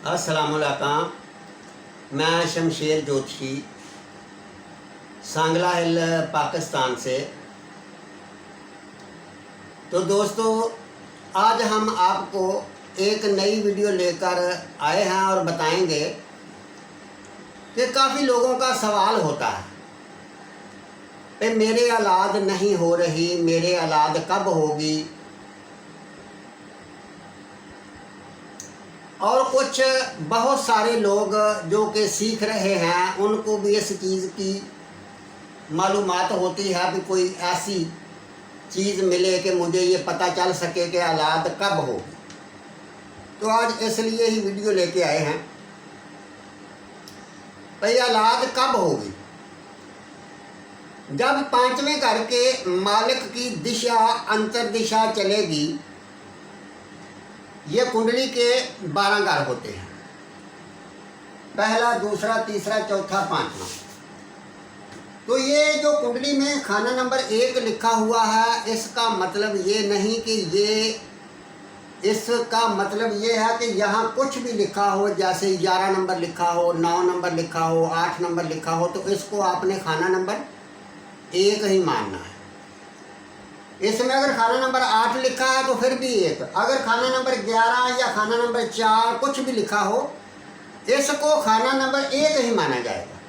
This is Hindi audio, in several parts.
अस्सलामुअलैकुम। मैं शमशेर जोशी सांगला हिल पाकिस्तान से। तो दोस्तों, आज हम आपको एक नई वीडियो लेकर आए हैं और बताएंगे कि काफ़ी लोगों का सवाल होता है कि मेरे औलाद नहीं हो रही, मेरे औलाद कब होगी। और कुछ बहुत सारे लोग जो कि सीख रहे हैं उनको भी इस चीज़ की मालूमात होती है कि कोई ऐसी चीज़ मिले कि मुझे ये पता चल सके कि औलाद कब होगी। तो आज इसलिए ही वीडियो लेके आए हैं भाई, औलाद कब होगी। जब पांचवें घर के मालिक की दिशा अंतर दिशा चलेगी। ये कुंडली के 12 घर होते हैं, पहला, दूसरा, तीसरा, चौथा, पांचवा। तो ये जो कुंडली में खाना नंबर 1 लिखा हुआ है, इसका मतलब ये नहीं कि इसका मतलब ये है कि यहाँ कुछ भी लिखा हो, जैसे 11 नंबर लिखा हो, 9 नंबर लिखा हो, 8 नंबर लिखा हो, तो इसको आपने खाना नंबर 1 ही मानना है। इसमें अगर खाना नंबर 8 लिखा है तो फिर भी 1, अगर खाना नंबर 11 या खाना नंबर 4 कुछ भी लिखा हो, इसको खाना नंबर 1 ही माना जाएगा।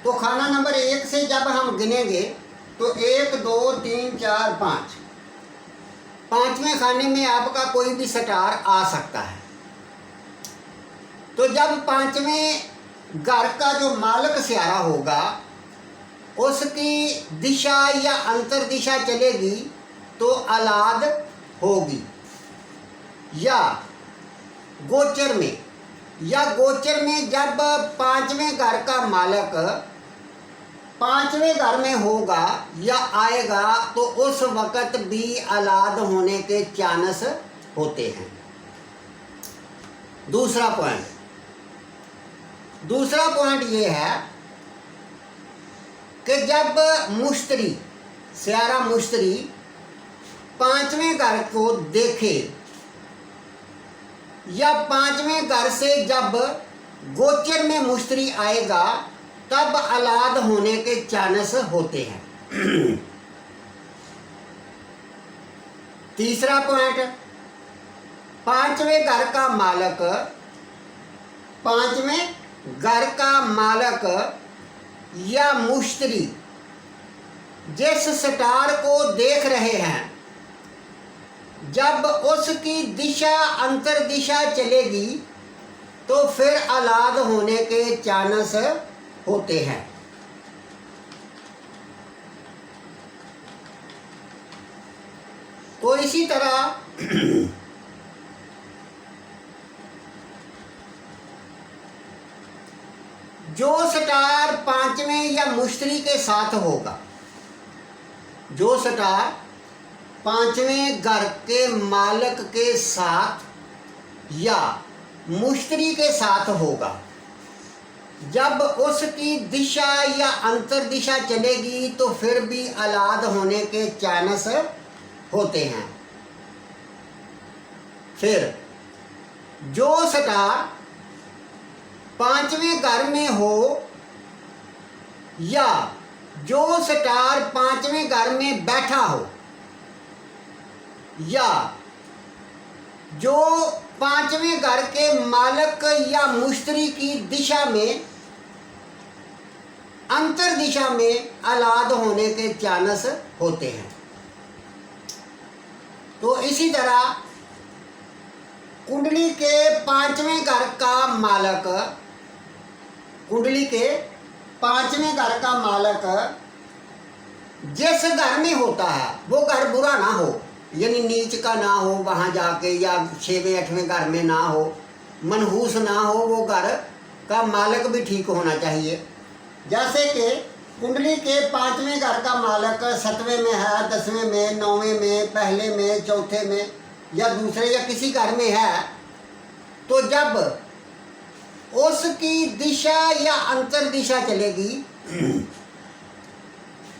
तो खाना नंबर 1 से जब हम गिनेंगे तो 1 2 3 4 5, पांचवें खाने में आपका कोई भी स्टार आ सकता है। तो जब पांचवें घर का जो मालिक स्यारा होगा उसकी दिशा या अंतर दिशा चलेगी तो औलाद होगी। या गोचर में जब पांचवें घर का मालिक पांचवें घर में होगा या आएगा तो उस वक़्त भी औलाद होने के चांस होते हैं। दूसरा पॉइंट ये है कि जब स्यारा मुश्तरी पांचवें घर को देखे या पांचवें घर से जब गोचर में मुश्तरी आएगा तब औलाद होने के चांस होते हैं। तीसरा पॉइंट, पांचवें घर का मालिक या मुश्तरी जिस स्टार को देख रहे हैं, जब उसकी दिशा अंतर दिशा चलेगी तो फिर औलाद होने के चांस होते हैं। तो इसी तरह जो स्टार पांचवें या मुश्तरी के साथ होगा, जो स्टार पांचवें घर के मालिक के साथ या मुश्तरी के साथ होगा, जब उसकी दिशा या अंतर दिशा चलेगी तो फिर भी औलाद होने के चांस होते हैं। फिर जो स्टार पांचवें घर में हो या जो स्टार पांचवें घर में बैठा हो या जो पांचवें घर के मालिक या मुश्तरी की दिशा में अंतर दिशा में औलाद होने के चांस होते हैं। तो इसी तरह कुंडली के पांचवें घर का मालिक जिस घर में होता है वो घर बुरा ना हो, यानी नीच का ना हो वहाँ जाके, या 6वें 8वें घर में ना हो, मनहूस ना हो, वो घर का मालिक भी ठीक होना चाहिए। जैसे कि कुंडली के पांचवें घर का मालिक 7वें में है, 10वें में, 9वें में, पहले में, चौथे में या दूसरे या किसी घर में है, तो जब उसकी दिशा या अंतर दिशा चलेगी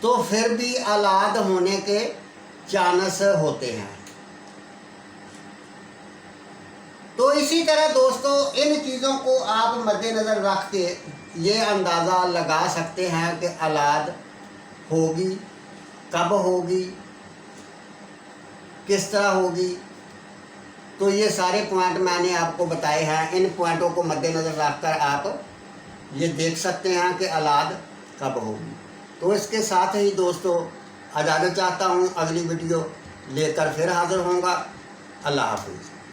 तो फिर भी औलाद होने के चांस होते हैं। तो इसी तरह दोस्तों इन चीज़ों को आप मद्देनज़र रख के ये अंदाज़ा लगा सकते हैं कि औलाद होगी, कब होगी, किस तरह होगी। तो ये सारे पॉइंट मैंने आपको बताए हैं। इन पॉइंटों को मद्देनज़र रखकर आप ये देख सकते हैं कि औलाद कब होगी। तो इसके साथ ही दोस्तों इजाज़त चाहता हूँ, अगली वीडियो लेकर फिर हाज़िर होऊंगा। अल्लाह हाफ़िज़।